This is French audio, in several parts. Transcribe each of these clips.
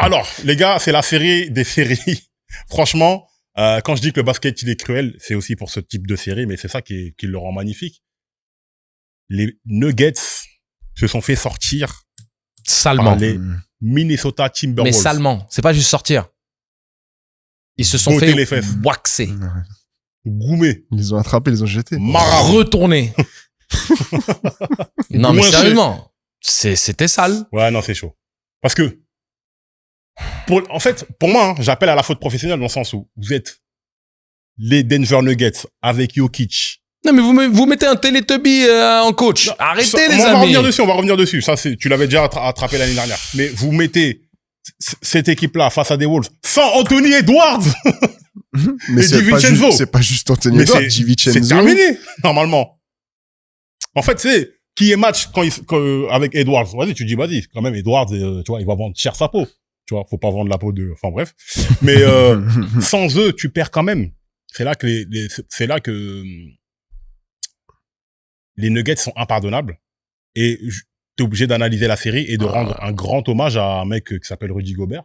Alors, les gars, c'est la série des séries. Franchement, quand je dis que le basket, il est cruel, c'est aussi pour ce type de série, mais c'est ça qui le rend magnifique. Les Nuggets se sont fait sortir Salement. par les Minnesota Timberwolves. Mais salement. C'est pas juste sortir. Ils se sont Botter les fait fesses. waxer. Goumé. Ils les ont attrapés, ils les ont jetés. Marabout. Retourner. Non, mais Moins sérieusement. C'était sale. Ouais, non, c'est chaud. Parce que, en fait, pour moi, hein, j'appelle à la faute professionnelle dans le sens où vous êtes les Denver Nuggets avec Jokic. Non, mais vous mettez un Teletubby en coach. Non, Arrêtez, ça, les on va amis. revenir dessus. Ça, tu l'avais déjà attrapé l'année dernière. Mais vous mettez cette équipe-là face à des Wolves sans Anthony Edwards. Mais Et DiVincenzo. c'est pas juste Anthony Mais Edwards, c'est DiVincenzo. terminé, normalement. En fait, c'est qui est match avec Edwards. Vas-y, tu dis, vas-y, quand même, Edwards, tu vois, il va vendre cher sa peau. Tu vois, faut pas vendre la peau de, enfin bref. Mais, sans eux, tu perds quand même. C'est là que les Nuggets sont impardonnables. Et t'es obligé d'analyser la série et de rendre un grand hommage à un mec qui s'appelle Rudy Gobert.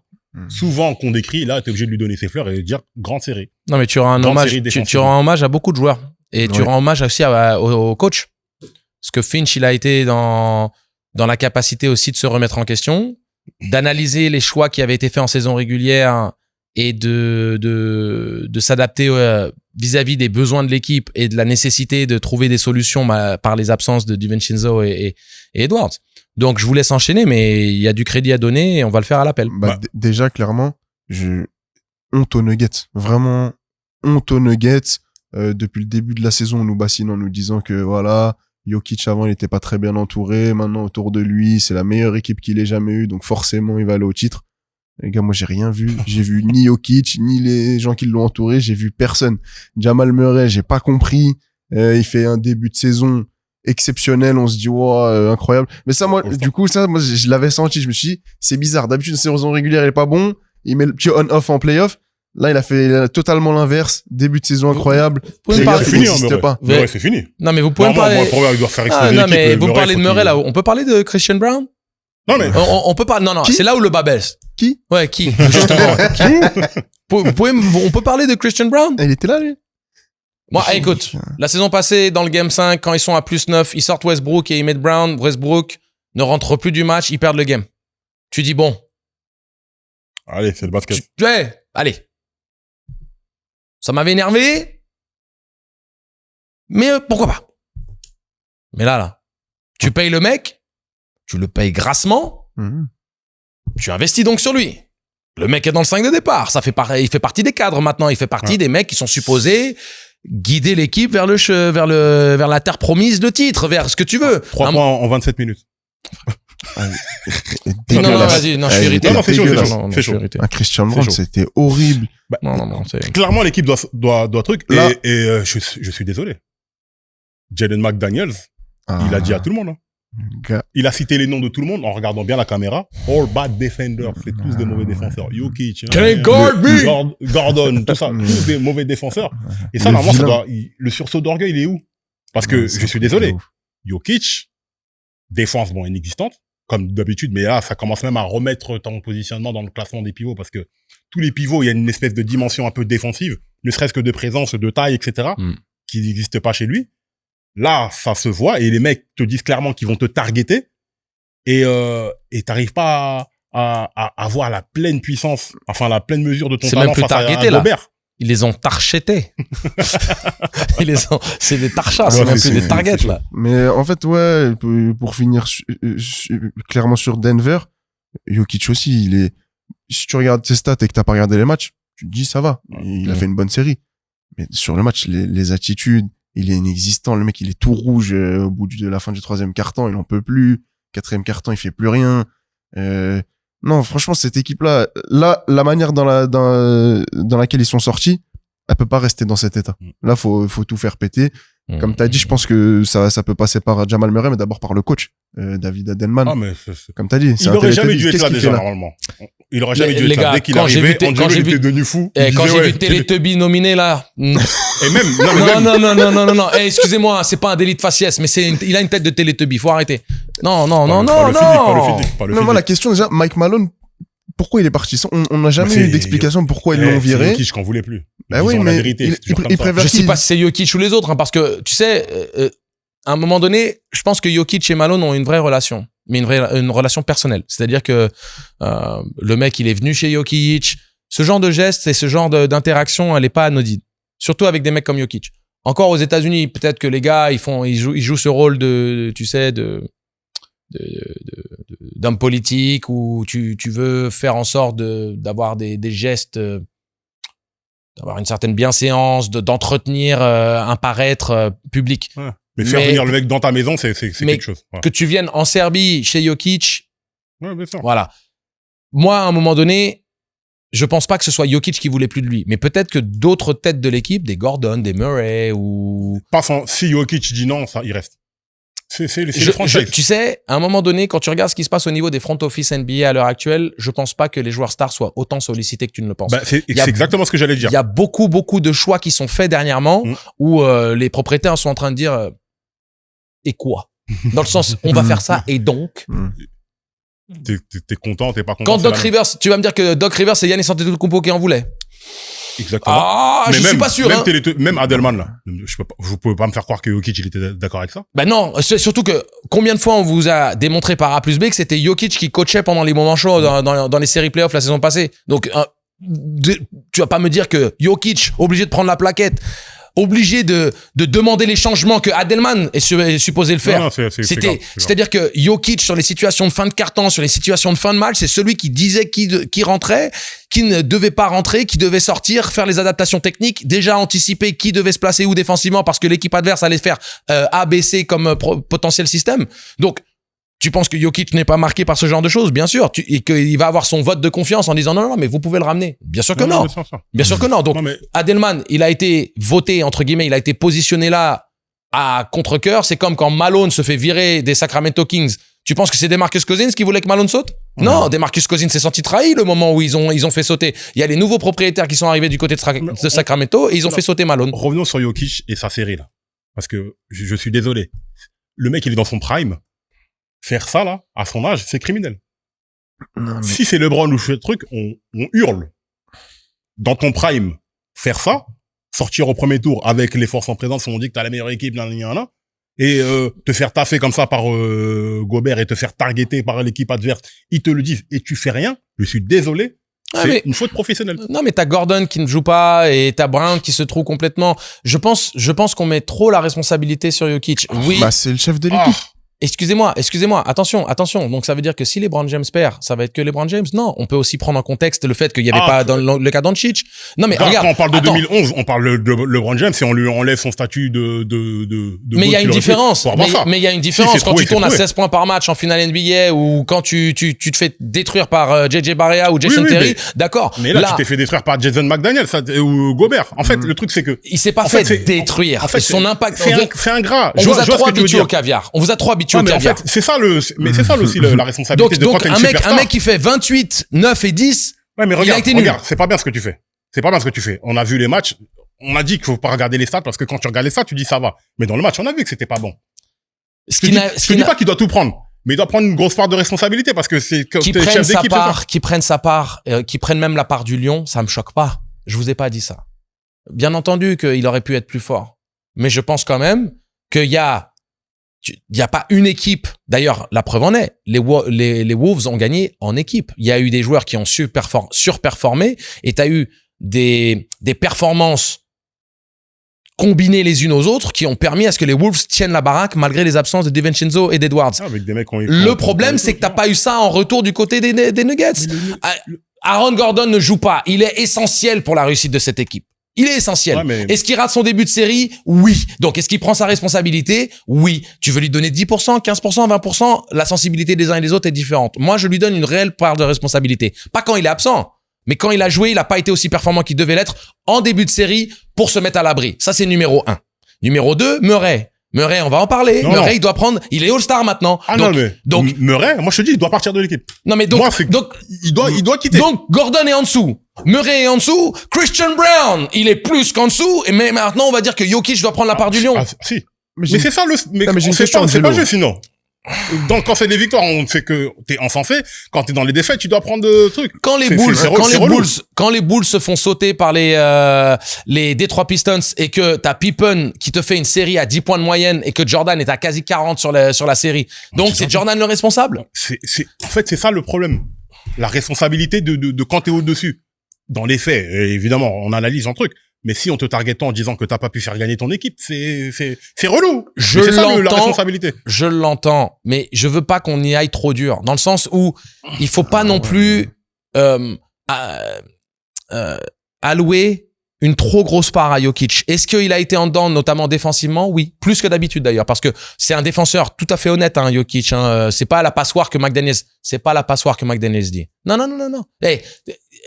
Souvent, qu'on décrit, là, t'es obligé de lui donner ses fleurs et de dire grande série. Non, mais tu rends un Grande hommage. série Tu défensive. rends hommage à beaucoup de joueurs. Et tu Ouais. rends hommage aussi au coach. Parce que Finch, il a été dans la capacité aussi de se remettre en question, d'analyser les choix qui avaient été faits en saison régulière et de s'adapter vis-à-vis des besoins de l'équipe et de la nécessité de trouver des solutions par les absences de DiVincenzo et Edwards. Donc, je vous laisse enchaîner, mais il y a du crédit à donner et on va le faire à l'appel. Déjà, clairement, honte aux Nuggets. Vraiment, honte aux Nuggets. Depuis le début de la saison, on nous bassine en nous disant que voilà, Jokic avant, il était pas très bien entouré. Maintenant, autour de lui, c'est la meilleure équipe qu'il ait jamais eue. Donc, forcément, il va aller au titre. Les gars, moi, j'ai rien vu. J'ai vu ni Jokic, ni les gens qui l'ont entouré. J'ai vu personne. Jamal Murray, j'ai pas compris. Il fait un début de saison exceptionnel. On se dit, wow, incroyable. Mais ça, moi, du coup, moi, je l'avais senti. Je me suis dit, c'est bizarre. D'habitude, une saison régulière, il est pas bon. Il met le petit on-off en playoff. Là, il a fait totalement l'inverse. Début de saison incroyable. pouvez C'est me parler- fini, hein, n'existe Murray. pas. Murray, c'est fini. Non, mais vous pouvez me Normalement, parler... moi, pour moi, il doit faire Ah, exploser non, l'équipe. mais vous Murray, parlez de faut Murray, qu'il- là. On peut parler de Christian Brown? Non, mais, On peut parler... Non, Qui c'est là où le bas baisse. Qui Ouais, qui? Justement. On peut parler de Christian Brown? Il était là, lui. Moi, écoute, la saison passée, dans le Game 5, quand ils sont à +9, ils sortent Westbrook et ils mettent Brown. Westbrook ne rentre plus du match, ils perdent le game. Tu dis, bon, allez, c'est le basket. ouais, allez. Ça m'avait énervé, mais pourquoi pas? Mais là, tu payes le mec, tu le payes grassement, tu investis donc sur lui. Le mec est dans le 5 de départ. Ça fait pareil, il fait partie des cadres maintenant. Il fait partie des mecs qui sont supposés guider l'équipe vers la terre promise de titre, vers ce que tu veux. 3 points en 27 minutes. Non, vas-y, non, je suis irrité. Non, c'est chaud, dégueulasse. c'est chaud. Non, C'est je suis chaud. irrité. Un Christian C'est Brown, chaud. c'était horrible. Non, c'est... Clairement, l'équipe doit truc. Là- Et je suis désolé. Jalen McDaniels, il a dit à tout le monde. Hein. Gars. Il a cité les noms de tout le monde en regardant bien la caméra. All bad defenders, c'est tous des mauvais défenseurs. Jokic, Can't guard me! Gordon, tout ça, tous des mauvais défenseurs. Et ça, Le normalement, vilain. le sursaut d'orgueil, il est où? Parce que, je suis désolé, Jokic, défense, bon, inexistante, comme d'habitude, mais là, ça commence même à remettre ton positionnement dans le classement des pivots, parce que tous les pivots, il y a une espèce de dimension un peu défensive, ne serait-ce que de présence, de taille, etc., qui n'existe pas chez lui. Là, ça se voit, et les mecs te disent clairement qu'ils vont te targeter, et t'arrives pas à avoir la pleine puissance, enfin, la pleine mesure de ton C'est talent même plus face à targeté, là. Gobert. Ils les ont tarchetés. C'est des tarchas, Ouais, c'est même c'est- plus des c'est- targets, c'est là. Mais en fait, ouais, pour finir clairement sur Denver, Jokic aussi, si tu regardes ses stats et que t'as pas regardé les matchs, tu te dis ça va, il a fait une bonne série. Mais sur le match, les attitudes, il est inexistant. Le mec, il est tout rouge au bout de la fin du 3e quart-temps, il en peut plus. 4e quart-temps, il fait plus rien. Non, franchement, cette équipe-là, la manière dans laquelle ils sont sortis, elle peut pas rester dans cet état. Là, faut tout faire péter. Comme t'as dit, je pense que ça peut passer par Jamal Murray, mais d'abord par le coach, David Adelman. Ah, mais Comme t'as dit, c'est il un aurait jamais Teletubby. dû être Qu'est-ce là qu'il déjà, fait là normalement. Il aurait jamais dû Les être là. gars, Dès qu'il quand j'ai arrivait, vu- Angelo, quand j'ai il vu- était devenu fou. Et Il quand disait, j'ai ouais, vu Teletubby nominé, là... Et même, non, mais même, Non. Excusez-moi, c'est pas un délit de faciès, mais il a une tête de Teletubby, faut arrêter. Non. pas le physique, pas le physique. Non, moi, la question, déjà, Mike Malone, pourquoi il est parti? On n'a jamais eu d'explication de pourquoi ils l'ont viré. Jokic qu'on voulait plus. Bah oui, mais il préfère. Je sais pas si c'est Jokic ou les autres, hein, parce que tu sais, à un moment donné, je pense que Jokic et Malone ont une vraie relation, mais une relation personnelle. C'est-à-dire que le mec, il est venu chez Jokic. Ce genre de gestes et ce genre d'interaction, elle est pas anodine. Surtout avec des mecs comme Jokic. Encore aux États-Unis, peut-être que les gars, ils jouent ce rôle tu sais, d'homme politique où tu veux faire en sorte d'avoir des gestes, d'avoir une certaine bienséance, d'entretenir un paraître public. Ouais. Mais faire venir le mec dans ta maison, c'est quelque chose. Ouais. Que tu viennes en Serbie chez Jokic, ouais, bien sûr. Voilà. Moi, à un moment donné, je pense pas que ce soit Jokic qui voulait plus de lui, mais peut-être que d'autres têtes de l'équipe, des Gordon, des Murray ou... Si Jokic dit non, ça, il reste. C'est le franchise. Tu sais, à un moment donné, quand tu regardes ce qui se passe au niveau des front office NBA à l'heure actuelle, je pense pas que les joueurs stars soient autant sollicités que tu ne le penses. Bah, c'est exactement ce que j'allais dire. Il y a beaucoup de choix qui sont faits dernièrement où les propriétaires sont en train de dire et quoi? Dans le sens, on va faire ça et donc... T'es content, t'es pas content. Quand Doc Rivers, tu vas me dire que Doc Rivers, c'est Giannis Antetokounmpo qui en voulait. Exactement. Ah, mais je suis pas sûr. Même Adelman, là. Vous pouvez pas me faire croire que Jokic, il était d'accord avec ça. Ben non, surtout que combien de fois on vous a démontré par A plus B que c'était Jokic qui coachait pendant les moments chauds dans les séries playoffs la saison passée. Donc, tu vas pas me dire que Jokic, obligé de prendre la plaquette, obligé de demander les changements que Adelman est supposé le faire. Non, c'est-à-dire que Jokic, sur les situations de fin de carton, sur les situations de fin de match, c'est celui qui disait qui rentrait, qui ne devait pas rentrer, qui devait sortir, faire les adaptations techniques, déjà anticiper qui devait se placer où défensivement parce que l'équipe adverse allait faire A, B, C comme potentiel système. Donc, tu penses que Jokic n'est pas marqué par ce genre de choses? Bien sûr. Et qu'il va avoir son vote de confiance en disant non, mais vous pouvez le ramener. Bien sûr que non. Bien sûr que non. Donc, Adelman, il a été voté, entre guillemets, il a été positionné là à contre-cœur. C'est comme quand Malone se fait virer des Sacramento Kings. Tu penses que c'est DeMarcus Cousins qui voulait que Malone saute? Non, DeMarcus Cousins s'est senti trahi le moment où ils ont fait sauter. Il y a les nouveaux propriétaires qui sont arrivés du côté de Sacramento et ils ont fait sauter Malone. Revenons sur Jokic et sa série, là. Parce que je suis désolé. Le mec, il est dans son prime. Faire ça, là, à son âge, c'est criminel. Non, mais... Si c'est LeBron ou ce truc, on hurle. Dans ton prime, faire ça, sortir au premier tour avec les forces en présence, on dit que t'as la meilleure équipe, et te faire taffer comme ça par Gobert et te faire targeter par l'équipe adverse, ils te le disent et tu fais rien, je suis désolé. C'est une faute professionnelle. Non, mais t'as Gordon qui ne joue pas et t'as Brown qui se trouve complètement. Je pense qu'on met trop la responsabilité sur Jokic. Oui. Bah, c'est le chef de l'équipe. Excusez-moi, attention. Donc ça veut dire que si LeBron James perd, ça va être que LeBron James? Non, on peut aussi prendre en contexte le fait qu'il y avait pas dans le cas d'Doncic. Non mais regarde, quand on parle de 2011, on parle de LeBron James et on lui enlève son statut de mais il y a une différence. Mais il y a une différence quand tu tournes à 16 points par match en finale NBA ou quand tu te fais détruire par JJ Barea ou Jason Terry, d'accord. Mais là, tu t'es fait détruire par Jason McDaniel ou Gobert. En fait, le truc c'est que il s'est pas fait détruire. En fait, son impact c'est ingrat. On vous a trop habitué au caviar. En fait, c'est ça aussi la responsabilité de quand t'es une superstar. Un mec qui fait 28, 9 et 10, ouais, mais il a été nul. Regarde, c'est pas bien ce que tu fais. On a vu les matchs, on a dit qu'il faut pas regarder les stats parce que quand tu regardes les stats, tu dis ça va. Mais dans le match, on a vu que c'était pas bon. Je dis pas qu'il doit tout prendre, mais il doit prendre une grosse part de responsabilité parce que c'est que qui prennent sa part, qui prennent même la part du lion, ça me choque pas. Je vous ai pas dit ça. Bien entendu qu'il aurait pu être plus fort, mais je pense quand même qu'il y a pas une équipe. D'ailleurs, la preuve en est. Les Wolves ont gagné en équipe. Il y a eu des joueurs qui ont surperformé et t'as eu des performances combinées les unes aux autres qui ont permis à ce que les Wolves tiennent la baraque malgré les absences de DiVincenzo et d'Edwards. Avec des mecs le problème, c'est que t'as pas eu ça en retour du côté des Nuggets. Aaron Gordon ne joue pas. Il est essentiel pour la réussite de cette équipe. Il est essentiel. Ouais, Est-ce qu'il rate son début de série? Oui. Donc, est-ce qu'il prend sa responsabilité? Oui. Tu veux lui donner 10%, 15%, 20%? La sensibilité des uns et des autres est différente. Moi, je lui donne une réelle part de responsabilité. Pas quand il est absent. Mais quand il a joué, il n'a pas été aussi performant qu'il devait l'être en début de série pour se mettre à l'abri. Ça, c'est numéro 1. Numéro 2, Murray, on va en parler. Murray, il doit prendre, il est All-Star maintenant. Donc, Murray, moi, je te dis, il doit partir de l'équipe. Non, mais il doit quitter. Donc, Gordon est en dessous. Murray est en dessous. Christian Brown, il est plus qu'en dessous. Mais maintenant, on va dire que Jokic doit prendre la part du lion. Si. Mais c'est ça c'est pas juste sinon. Quand c'est des victoires, on ne fait que t'es encensé. Quand t'es dans les défaites, tu dois prendre de trucs. Quand les Bulls se font sauter par les Detroit Pistons et que t'as Pippen qui te fait une série à 10 points de moyenne et que Jordan est à quasi 40 sur la série. Donc c'est Jordan le responsable. En fait, c'est ça le problème. La responsabilité de quand t'es au-dessus. Dans les faits, évidemment, on analyse un truc. Mais si on te target en disant que t'as pas pu faire gagner ton équipe, c'est relou. C'est ça la responsabilité. Je l'entends, mais je veux pas qu'on y aille trop dur. Dans le sens où il faut pas non plus allouer une trop grosse part à Jokic. Est-ce qu'il a été en dedans, notamment défensivement? Oui, plus que d'habitude d'ailleurs, parce que c'est un défenseur tout à fait honnête, hein, Jokic. C'est pas la passoire que McDaniels dit. Non.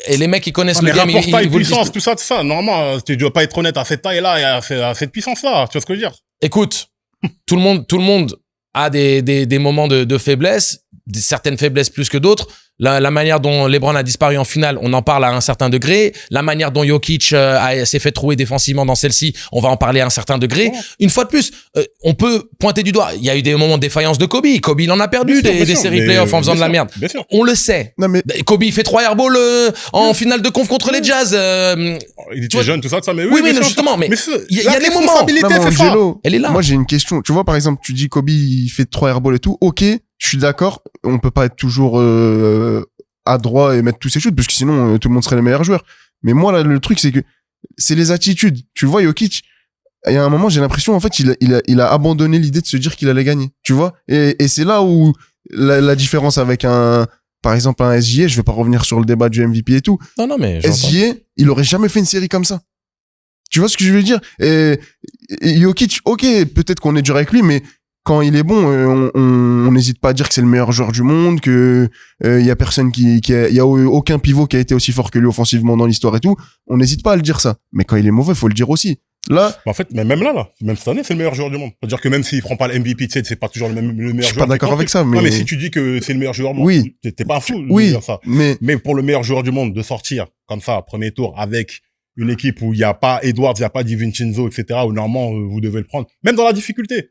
Et les mecs qui connaissent le game, ils vous puissance, tout ça. Normalement, tu dois pas être honnête à cette taille-là et à cette puissance-là. Tu vois ce que je veux dire? Écoute, tout le monde a des moments de faiblesse, certaines faiblesses plus que d'autres. La manière dont LeBron a disparu en finale, on en parle à un certain degré. La manière dont Jokic s'est fait trouver défensivement dans celle-ci, on va en parler à un certain degré. Ouais. Une fois de plus, on peut pointer du doigt. Il y a eu des moments de défaillance de Kobe. Kobe, il en a perdu des séries playoffs en faisant de la merde. On le sait. Non, mais... Kobe fait 3 airballs en finale de conf contre les Jazz. Il était jeune, tout ça, mais oui, mais justement, mais il y a des moments. Elle est là. Moi, j'ai une question. Tu vois, par exemple, tu dis Kobe, il fait 3 airballs et tout. Ok. Je suis d'accord, on peut pas être toujours adroit et mettre tous ses shoots parce que sinon tout le monde serait les meilleurs joueurs. Mais moi là, le truc c'est que c'est les attitudes. Tu vois, Jokic, il y a un moment j'ai l'impression en fait il a abandonné l'idée de se dire qu'il allait gagner. Tu vois, et c'est là où la différence avec par exemple un SGA, je vais pas revenir sur le débat du MVP et tout. Non mais SGA, il aurait jamais fait une série comme ça. Tu vois ce que je veux dire? Et Jokic, ok, peut-être qu'on est dur avec lui, mais quand il est bon, on n'hésite pas à dire que c'est le meilleur joueur du monde, que y a personne il y a aucun pivot qui a été aussi fort que lui offensivement dans l'histoire et tout. On n'hésite pas à le dire ça. Mais quand il est mauvais, faut le dire aussi. Là, en fait, mais même cette année, c'est le meilleur joueur du monde. C'est-à-dire que même s'il prend pas le MVP, tu sais, c'est pas toujours le meilleur joueur. Je suis pas d'accord avec ça, mais non, mais si tu dis que c'est le meilleur joueur du monde, oui, t'es pas fou de oui, dire ça. Mais pour le meilleur joueur du monde de sortir comme ça premier tour avec une équipe où il y a pas Edwards, il y a pas DiVincenzo, etc., où normalement vous devez le prendre, même dans la difficulté.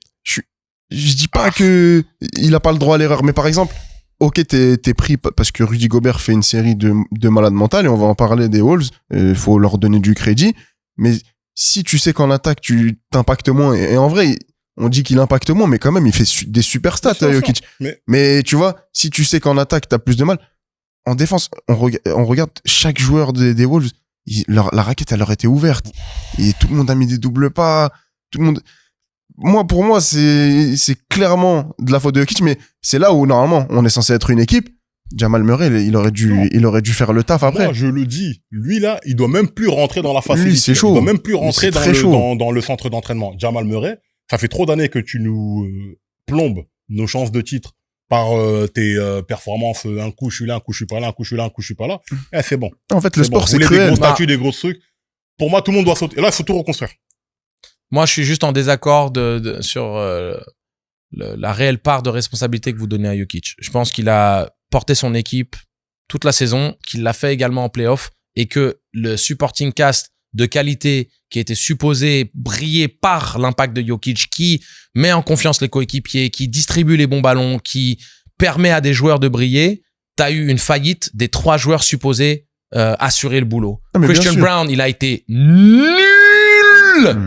Je dis pas que il a pas le droit à l'erreur, mais par exemple, ok, t'es pris parce que Rudy Gobert fait une série de malades mentales et on va en parler des Wolves, faut leur donner du crédit, mais si tu sais qu'en attaque tu t'impactes moins, et en vrai, on dit qu'il impacte moins, mais quand même il fait des super stats, Jokic. Mais tu vois, si tu sais qu'en attaque t'as plus de mal, en défense, on regarde chaque joueur des Wolves, la raquette elle leur était ouverte et tout le monde a mis des doubles pas, tout le monde. Pour moi, c'est clairement de la faute de Jokic, mais c'est là où, normalement, on est censé être une équipe. Jamal Murray, il aurait dû faire le taf après. Moi, je le dis. Lui, là, il doit même plus rentrer dans la facilité. Lui, c'est chaud. Il doit même plus rentrer dans le centre d'entraînement. Jamal Murray, ça fait trop d'années que tu nous plombes nos chances de titre par tes performances. Un coup, je suis là, un coup, je suis pas là, un coup, je suis là, un coup, je suis pas là. Eh, c'est bon. En fait, le sport, c'est cruel. Des gros statuts, des gros trucs. Pour moi, tout le monde doit sauter. Et là, il faut tout reconstruire. Moi, je suis juste en désaccord sur la réelle part de responsabilité que vous donnez à Jokic. Je pense qu'il a porté son équipe toute la saison, qu'il l'a fait également en playoff et que le supporting cast de qualité qui était supposé briller par l'impact de Jokic, qui met en confiance les coéquipiers, qui distribue les bons ballons, qui permet à des joueurs de briller, t'as eu une faillite des 3 joueurs supposés assurer le boulot. Christian Brown, il a été nul.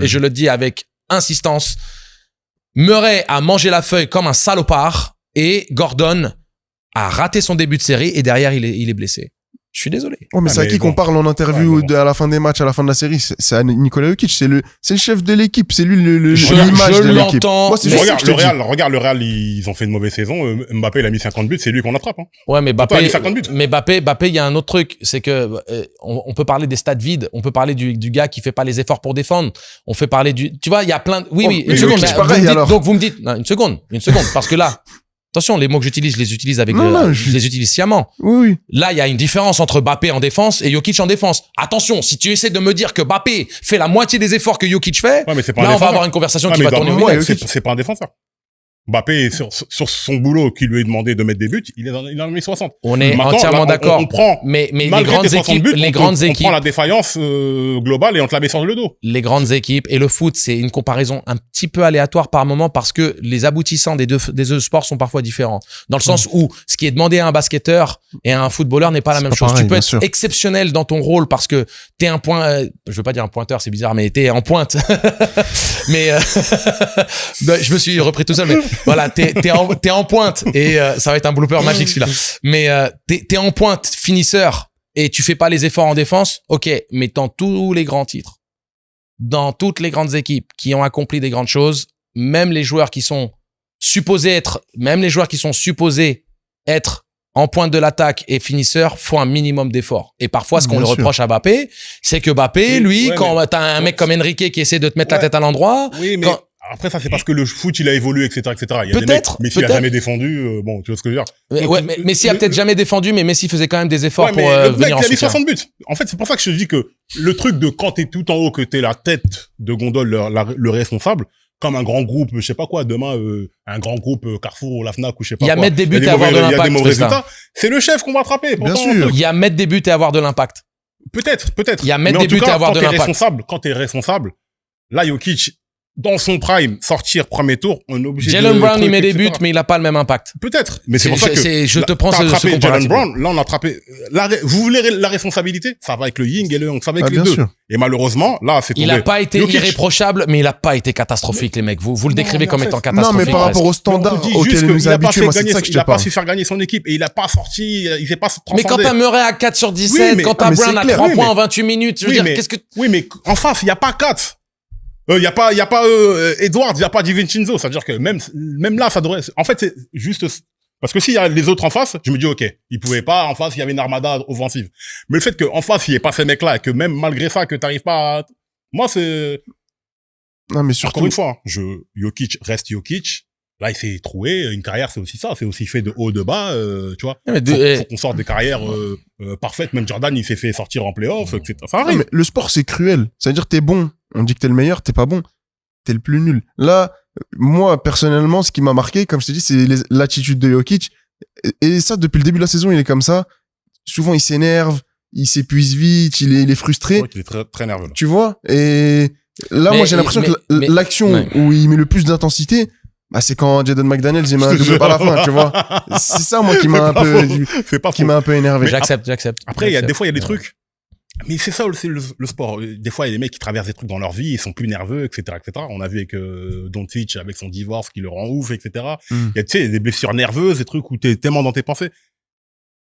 Et je le dis avec insistance. Murray a mangé la feuille comme un salopard et Gordon a raté son début de série et derrière il est blessé. Je suis désolé. Oh, mais c'est à qui qu'on parle en interview à la fin des matchs, à la fin de la série? C'est à Nikola Jokic. C'est le chef de l'équipe. C'est lui l'image de l'équipe. Moi, regarde le Real, ils ont fait une mauvaise saison. Mbappé, il a mis 50 buts. C'est lui qu'on attrape, hein. Ouais, mais Mbappé, il y a un autre truc. C'est que, on peut parler des stats vides. On peut parler du gars qui fait pas les efforts pour défendre. On fait parler tu vois, il y a plein une seconde. Donc, vous me dites, non, une seconde. Parce que là, attention, les mots que j'utilise, je les utilise je les utilise sciemment. Oui. Là, il y a une différence entre Mbappé en défense et Jokic en défense. Attention, si tu essaies de me dire que Mbappé fait la moitié des efforts que Jokic fait, là, on va avoir une conversation qui va tourner. C'est pas un défenseur. Mbappé, sur son boulot qui lui est demandé de mettre des buts, il en a mis 60. On est Maintenant, entièrement là, d'accord. On prend, mais les malgré grandes tes 60 équipes, buts, on prend la défaillance globale et on te la met sur le dos. les grandes équipes et le foot, c'est une comparaison un petit peu aléatoire par moment parce que les aboutissants des deux sports sont parfois différents. Dans le sens où ce qui est demandé à un basketteur et à un footballeur n'est pas la même chose. Pareil, Tu peux bien être sûr. exceptionnel dans ton rôle parce que t'es un point, je veux pas dire un pointeur, c'est bizarre, mais t'es en pointe. Mais je me suis repris tout seul, mais voilà, t'es en pointe et ça va être un blooper magique celui-là. Mais t'es en pointe, finisseur, et tu fais pas les efforts en défense. Ok, mais dans tous les grands titres, dans toutes les grandes équipes qui ont accompli des grandes choses, même les joueurs qui sont supposés être en pointe de l'attaque et finisseur font un minimum d'efforts. Et parfois, ce qu'on Bien le sûr. reproche à Mbappé, c'est que Mbappé, lui, Ouais, quand mais- t'as un mec comme Enrique qui essaie de te mettre la Ouais. tête à l'endroit, Oui, mais quand- après ça, c'est parce que le foot, il a évolué, etc., etc. Il y a des mecs, Peut-être, Messi a peut-être. jamais défendu, bon, tu vois ce que je veux dire. Mais, Donc, ouais, mais Messi a peut-être jamais défendu, mais Messi faisait quand même des efforts Ouais, pour mais le mec, venir en il a mis soutien. 60 buts. En fait, c'est pour ça que je te dis que le truc de quand t'es tout en haut, que t'es la tête de gondole, le responsable, comme un grand groupe, je sais pas quoi, demain, un grand groupe Carrefour ou la Fnac ou je sais pas Il y a quoi. mettre des buts il y et a avoir de il y a l'impact, des mauvais Tristan. résultats. C'est le chef qu'on va attraper. Bien Pourtant, sûr. Il y a mettre des buts et avoir de l'impact. Peut-être. Il y a mettre Mais en des tout buts et cas, avoir de l'impact. quand t'es responsable, là, Jokic, dans son prime, sortir premier tour, on est obligé de... Jalen Brown, il met des etc. buts, mais il a pas le même impact. Peut-être. Mais c'est pour ça que... Je te là, prends t'as ce attrapé Jalen comparatif. Brown, là, on a attrapé... vous voulez la responsabilité? Ça va avec le yin et le yang, ça va avec Ah, les bien deux. sûr. Et malheureusement, là, c'est tombé. Il a pas été Jokic. irréprochable, mais il a pas été catastrophique, les mecs. Vous le décrivez mais comme en fait- étant Non, catastrophique. mais par rapport aux Mais on standards te dit auxquels juste il qu'il nous a a pas habitués, fait moi, c'est gagner, ça que je il te a pas parle. su faire gagner son équipe et il a pas sorti, il s'est pas Mais quand transcendé. t'as Murray à 4 sur 17, Oui, mais- quand t'as ah, mais Brown c'est à clair, 3 oui, points mais- en 28 minutes, je veux Oui, dire, mais- qu'est-ce que... Oui, mais en face, il y a pas 4. Il y a pas Edwards, il y a pas DiVincenzo. C'est-à-dire que même là, ça devrait, en fait, c'est juste, parce que s'il y a les autres en face, je me dis, OK, ils pouvaient pas, en face, il y avait une armada offensive. Mais le fait qu'en face, il n'y ait pas ces mecs-là, et que même malgré ça, que t'arrives pas à... Moi, c'est, Non, mais encore surtout, une fois, Jokic reste Jokic. Là, il s'est troué. Une carrière, c'est aussi ça. C'est aussi fait de haut, de bas, tu vois. Mais Faut qu'on sorte des carrières parfaites. Même Jordan, il s'est fait sortir en playoff, etc. Ça non, arrive. mais le sport, c'est cruel. C'est-à-dire, t'es bon. On dit que t'es le meilleur, t'es pas bon. T'es le plus nul. Là, moi, personnellement, ce qui m'a marqué, comme je t'ai dit, c'est l'attitude de Jokic. Et ça, depuis le début de la saison, il est comme ça. Souvent, il s'énerve, il s'épuise vite, il est frustré. C'est vrai qu'il est très, très nerveux, là. Tu vois? Et là, Mais- moi, j'ai l'impression que mais- l'action ouais. où il met le plus d'intensité, bah, c'est quand Jaden McDaniels, il met un double par la fin, tu vois? C'est ça, moi, qui m'a un peu, C'est pas qui faux. m'a un peu énervé. J'accepte. Après, il y a des fois, il y a des Ouais. trucs. Mais c'est ça aussi le sport. Des fois, il y a des mecs qui traversent des trucs dans leur vie, ils sont plus nerveux, etc., etc. On a vu avec Doncic, avec son divorce, qui le rend ouf, etc. Mm. Il y a, tu sais, des blessures nerveuses, des trucs où t'es tellement dans tes pensées.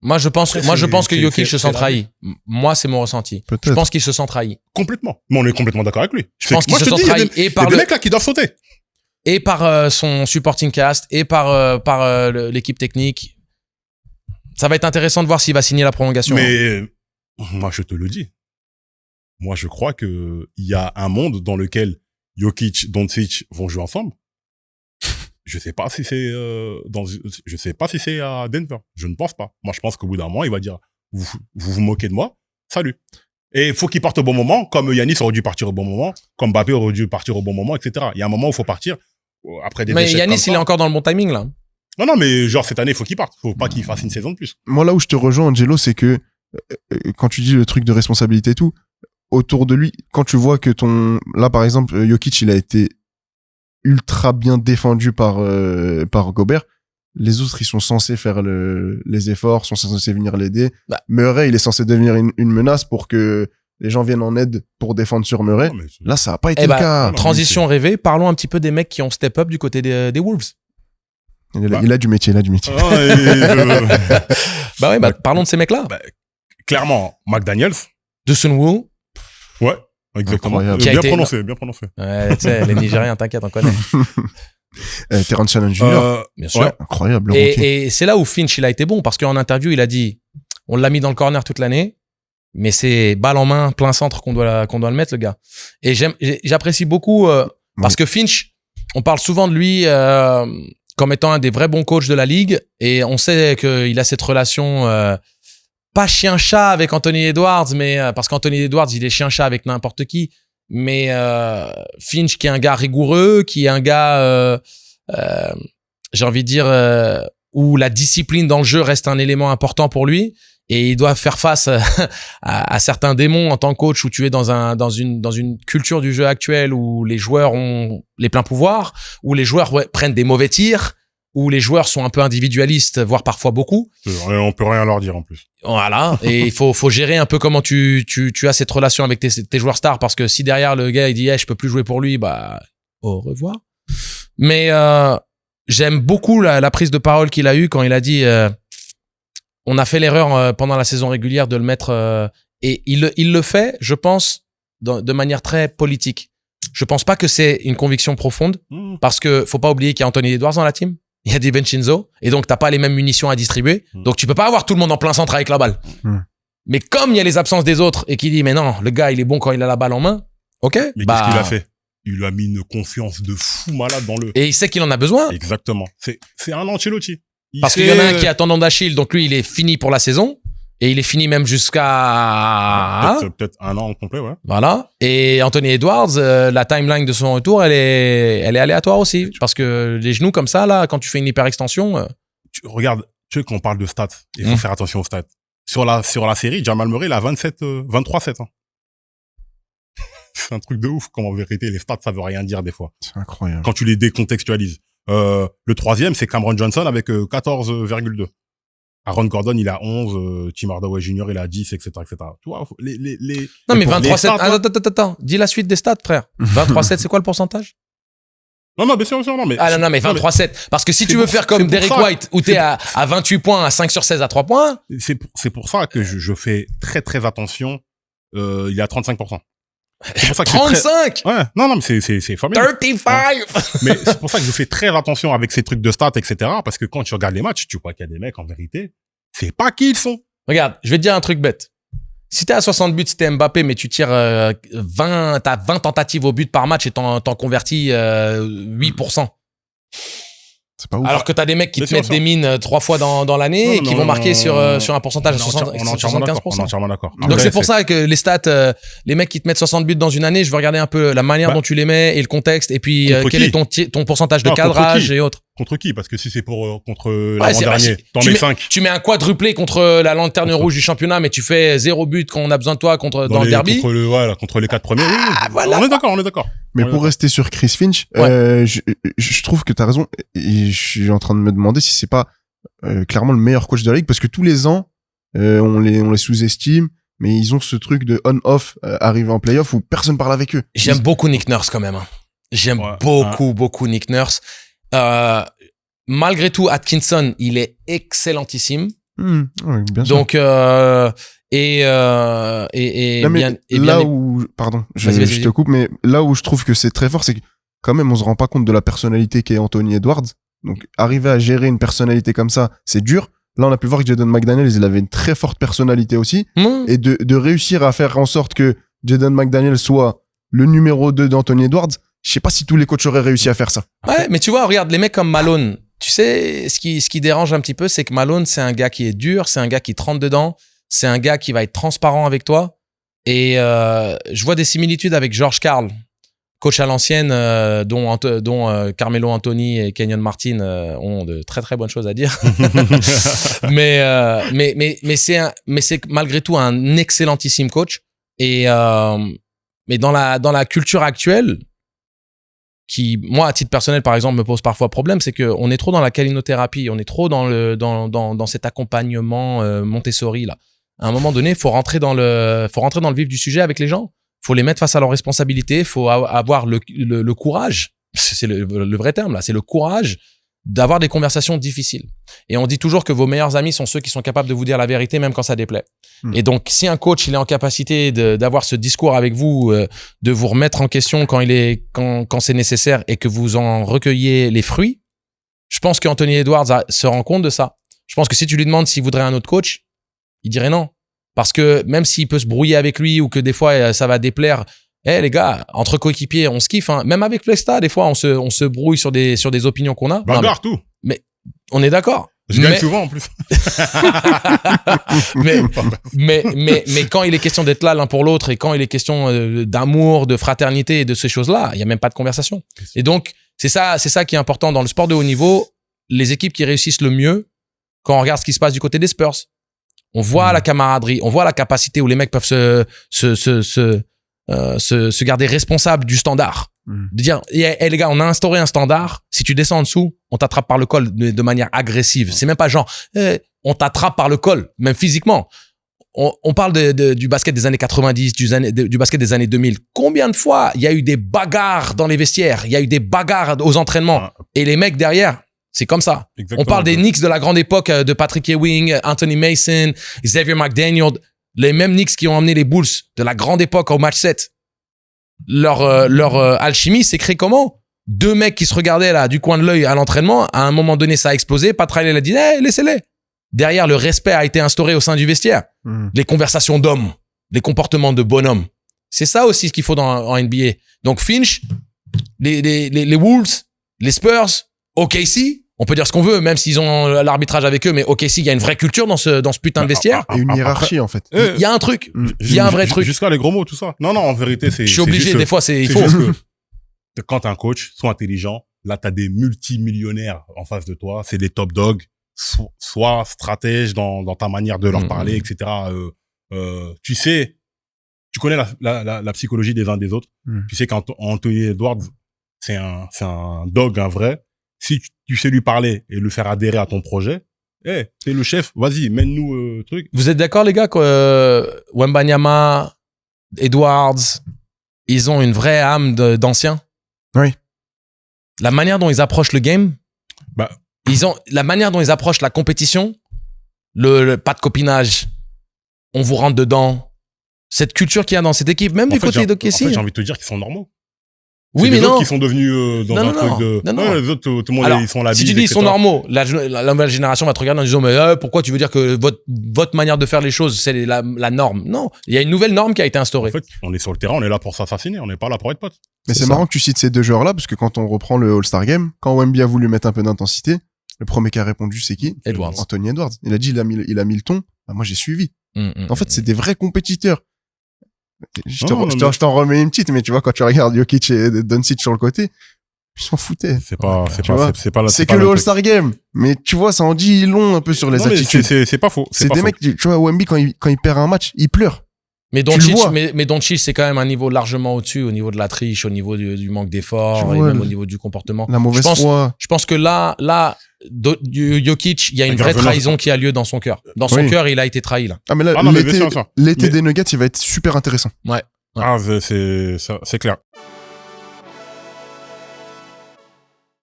Moi, je pense Après, que c'est- Jokic c'est- se c'est sent la trahi. Moi, c'est mon ressenti. Je Peut-être. pense qu'il se sent trahi. Complètement. Mais on est complètement d'accord avec lui. Je pense qu'il Moi, se je te sent dis, il y a trahi des- et il y a par des le, mecs là qui doivent sauter. et par son supporting cast et par l'équipe technique. Ça va être intéressant de voir s'il va signer la prolongation. Mais moi, je te le dis. Moi, je crois que il y a un monde dans lequel Jokic, Doncic vont jouer ensemble. Je sais pas si c'est je sais pas si c'est à Denver. Je ne pense pas. Moi, je pense qu'au bout d'un moment, il va dire vous moquez de moi. Salut. Et il faut qu'il parte au bon moment, comme Yanis aurait dû partir au bon moment, comme Mbappé aurait dû partir au bon moment, etc. Il y a un moment où il faut partir après des Mais échecs Yanis, comme ça. il est encore dans le bon timing, là. Non, mais genre cette année, il faut qu'il parte. Faut pas qu'il fasse une saison de plus. Moi, là où je te rejoins, Angelo, c'est que quand tu dis le truc de responsabilité et tout, autour de lui, quand tu vois que là, par exemple, Jokic, il a été ultra bien défendu par Gobert, les autres, ils sont censés faire les efforts, sont censés venir l'aider. Bah. Murray, il est censé devenir une menace pour que les gens viennent en aide pour défendre sur Murray. Non, mais c'est- Là, ça a pas été Eh le ben, cas. transition rêvée. Parlons un petit peu des mecs qui ont step up du côté des Wolves. Il a du métier, il a du métier. Ah, Bah ouais, parlons de ces mecs-là. clairement, McDaniels. De Sunwoo. Ouais, exactement. Incroyable. Qui a Bien été- prononcé, bien prononcé. Ouais, tu sais, les Nigériens, t'inquiète, on connaît. Terrence Shannon Jr. Bien sûr. Ouais. Incroyable, le rookie. Et c'est là où Finch, il a été bon, parce qu'en interview, il a dit, on l'a mis dans le corner toute l'année, mais c'est balle en main, plein centre qu'on doit le mettre, le gars. Et j'apprécie beaucoup, parce que Finch, on parle souvent de lui comme étant un des vrais bons coachs de la ligue, et on sait qu'il a cette relation pas chien-chat avec Anthony Edwards, mais parce qu'Anthony Edwards, il est chien-chat avec n'importe qui, mais Finch qui est un gars rigoureux, qui est un gars j'ai envie de dire, où la discipline dans le jeu reste un élément important pour lui. Et il doit faire face à certains démons en tant que coach, où tu es dans une culture du jeu actuelle où les joueurs ont les pleins pouvoirs, où les joueurs prennent des mauvais tirs, où les joueurs sont un peu individualistes, voire parfois beaucoup. On peut rien leur dire en plus. Voilà. Et il faut gérer un peu comment tu as cette relation avec tes joueurs stars, parce que si derrière le gars il dit je peux plus jouer pour lui, bah au revoir. Mais j'aime beaucoup la prise de parole qu'il a eue quand il a dit on a fait l'erreur pendant la saison régulière de le mettre et il le fait, je pense, de manière très politique. Je pense pas que c'est une conviction profonde, parce que faut pas oublier qu'il y a Anthony Edwards dans la team, il y a DiVincenzo, et donc t'as pas les mêmes munitions à distribuer, donc tu peux pas avoir tout le monde en plein centre avec la balle. Mais comme il y a les absences des autres et qu'il dit mais non, le gars il est bon quand il a la balle en main, ok. Mais qu'est-ce qu'il a fait? Il lui a mis une confiance de fou malade dans le. Et il sait qu'il en a besoin. Exactement. C'est un Ancelotti. Parce qu'il y en a un qui a tendon d'Achille, donc lui, il est fini pour la saison. Et il est fini même jusqu'à... Peut-être un an complet, ouais. Voilà. Et Anthony Edwards, la timeline de son retour, elle est aléatoire aussi. Parce que les genoux comme ça, là, quand tu fais une hyperextension... Regarde, tu sais qu'on parle de stats. Il faut faire attention aux stats. Sur la série, Jamal Murray, il a 23-7. Hein. C'est un truc de ouf. Comme en vérité, les stats, ça veut rien dire des fois. C'est incroyable. Quand tu les décontextualises. Le troisième, c'est Cameron Johnson avec 14,2. Aaron Gordon, il a 11, Tim Hardaway Jr., il a 10, etc., etc. Tu vois, Non, mais 23-7, attends. Dis la suite des stats, frère. 23-7, c'est quoi le pourcentage? Non, bien sûr, non, mais. Ah, non, mais 23-7. Parce que si tu veux faire comme Derrick White, où t'es à 28 points, à 5 sur 16 à 3 points. C'est pour ça que je fais très, très attention. Il y a 35%. C'est pour ça que 35! Ouais, non, mais c'est formidable. 35! Mais c'est pour ça que je fais très attention avec ces trucs de stats, etc. Parce que quand tu regardes les matchs, tu vois qu'il y a des mecs, en vérité, c'est pas qui ils sont. Regarde, je vais te dire un truc bête. Si t'es à 60 buts, si t'es Mbappé, mais tu tires t'as 20 tentatives au but par match et t'en convertis 8%. C'est pas ouf. Alors que t'as des mecs qui te mettent des mines 3 fois dans l'année et qui vont marquer sur un pourcentage de 75%. On est entièrement d'accord. Donc c'est pour ça que les stats, les mecs qui te mettent 60 buts dans une année, je veux regarder un peu la manière dont tu les mets et le contexte, et puis quel est ton pourcentage de cadrage et autres. Contre qui? Parce que si c'est contre l'avant-dernier, t'en mets 5. Tu mets un quadruplé contre la lanterne rouge du championnat, mais tu fais 0 but quand on a besoin de toi dans le derby. Contre les 4 premiers. Voilà. On est d'accord. Mais pour rester sur Chris Finch, je trouve que t'as raison. Et je suis en train de me demander si c'est pas clairement le meilleur coach de la ligue, parce que tous les ans, on les sous-estime, mais ils ont ce truc de on-off arrivé en playoff où personne parle avec eux. J'aime beaucoup Nick Nurse quand même. Hein. J'aime beaucoup Nick Nurse. Malgré tout, Atkinson, il est excellentissime. Ouais, bien sûr. Donc là où, pardon, je te coupe, mais là où je trouve que c'est très fort, c'est que quand même on se rend pas compte de la personnalité qu'est Anthony Edwards. Donc arriver à gérer une personnalité comme ça, c'est dur. Là, on a pu voir que Jaden McDaniels, il avait une très forte personnalité aussi, et de réussir à faire en sorte que Jaden McDaniels soit le numéro 2 d'Anthony Edwards. Je sais pas si tous les coachs auraient réussi à faire ça. Ouais, mais tu vois, regarde les mecs comme Malone. Tu sais, ce qui dérange un petit peu, c'est que Malone, c'est un gars qui est dur, c'est un gars qui te rentre dedans, c'est un gars qui va être transparent avec toi. Et je vois des similitudes avec George Karl, coach à l'ancienne, dont Carmelo Anthony et Kenyon Martin ont de très très bonnes choses à dire. mais c'est malgré tout un excellentissime coach. Et mais dans la culture actuelle, qui, moi, à titre personnel, par exemple, me pose parfois problème, c'est qu'on est trop dans la calinothérapie, on est trop dans cet accompagnement Montessori, là. À un moment donné, faut rentrer dans le vif du sujet avec les gens. Faut les mettre face à leurs responsabilités. Faut avoir le courage. C'est le vrai terme, là. C'est le courage d'avoir des conversations difficiles. Et on dit toujours que vos meilleurs amis sont ceux qui sont capables de vous dire la vérité, même quand ça déplaît. Et donc, si un coach, il est en capacité d'avoir ce discours avec vous, de vous remettre en question quand c'est nécessaire et que vous en recueillez les fruits, je pense qu'Anthony Edwards se rend compte de ça. Je pense que si tu lui demandes s'il voudrait un autre coach, il dirait non. Parce que même s'il peut se brouiller avec lui ou que des fois ça va déplaire, les gars, entre coéquipiers, on se kiffe, hein. Même avec Flesta, des fois, on se brouille sur des opinions qu'on a. Bagarre, tout. Mais on est d'accord. Je gagne souvent, en plus. mais quand il est question d'être là l'un pour l'autre et quand il est question d'amour, de fraternité et de ces choses-là, il y a même pas de conversation. Et donc, c'est ça qui est important dans le sport de haut niveau. les équipes qui réussissent le mieux quand on regarde ce qui se passe du côté des Spurs. On voit la camaraderie, on voit la capacité où les mecs peuvent se garder responsables du standard. De dire, les gars, on a instauré un standard. Si tu descends en dessous, on t'attrape par le col de manière agressive. C'est même pas genre, on t'attrape par le col, même physiquement. On parle du basket des années 90, du basket des années 2000. Combien de fois il y a eu des bagarres dans les vestiaires, il y a eu des bagarres aux entraînements, et les mecs derrière, c'est comme ça. Exactement. On parle des Knicks de la grande époque de Patrick Ewing, Anthony Mason, Xavier McDaniel, les mêmes Knicks qui ont emmené les Bulls de la grande époque au match 7. Leur alchimie s'est créée comment? Deux mecs qui se regardaient là du coin de l'œil à l'entraînement, à un moment donné ça a explosé, Pat Riley a dit laissez-les. Derrière, le respect a été instauré au sein du vestiaire. Les conversations d'hommes, les comportements de bonhomme. C'est ça aussi ce qu'il faut en NBA. Donc Finch, les Wolves, les Spurs, OKC, on peut dire ce qu'on veut, même s'ils ont l'arbitrage avec eux, mais OKC, il y a une vraie culture dans ce putain de vestiaire. Et une hiérarchie, en fait. Il y a un truc. Il y a un vrai truc. Jusqu'à les gros mots, tout ça. Non, en vérité, c'est... Je suis obligé, des fois, il faut. Juste que quand t'es un coach, sois intelligent. Là, t'as des multimillionnaires en face de toi. C'est des top dogs. Sois stratège dans ta manière de leur parler, etc. Tu sais, tu connais la psychologie des uns des autres. Tu sais qu'Anthony Edwards, c'est un dog, un vrai. Si tu sais lui parler et le faire adhérer à ton projet, t'es le chef, vas-y, mène-nous truc. Vous êtes d'accord, les gars, que Wembanyama, Edwards, ils ont une vraie âme d'anciens? Oui. La manière dont ils approchent le game, la manière dont ils approchent la compétition, le pas de copinage, on vous rentre dedans. Cette culture qu'il y a dans cette équipe, même du côté d'OKC. En fait, j'ai envie de te dire qu'ils sont normaux. Oui, mais non. Autres qui sont devenus dans un truc de... Non. Les autres, tout le monde, Alors, ils sont la si bise, tu dis ils etc. sont normaux, la nouvelle génération va te regarder en disant mais pourquoi tu veux dire que votre manière de faire les choses, c'est la norme? Non, il y a une nouvelle norme qui a été instaurée. En fait, on est sur le terrain, on est là pour s'assassiner, on n'est pas là pour être potes. Mais c'est marrant que tu cites ces deux joueurs-là, parce que quand on reprend le All-Star Game, quand Wemby a voulu mettre un peu d'intensité, le premier qui a répondu, c'est qui? Edwards. Anthony Edwards. Il a dit, il a mis le ton. Bah, moi, j'ai suivi. En fait, c'est des vrais compétiteurs. Je t'en remets une petite, mais tu vois, quand tu regardes Jokic et Doncic sur le côté, ils s'en foutaient. C'est que le All-Star Game. Mais tu vois, ça en dit long un peu sur les attitudes. C'est pas faux. C'est des mecs, tu vois, Wemby, quand il perd un match, il pleure. Mais Doncic, c'est quand même un niveau largement au-dessus, au niveau de la triche, au niveau du manque d'effort, et même au niveau du comportement. La mauvaise foi. Je pense que là, Jokic, il y a une vraie trahison qui a lieu dans son cœur. Dans son cœur, il a été trahi, là. Ah, mais là, l'été des Nuggets, il va être super intéressant. Ouais. Ah, c'est clair.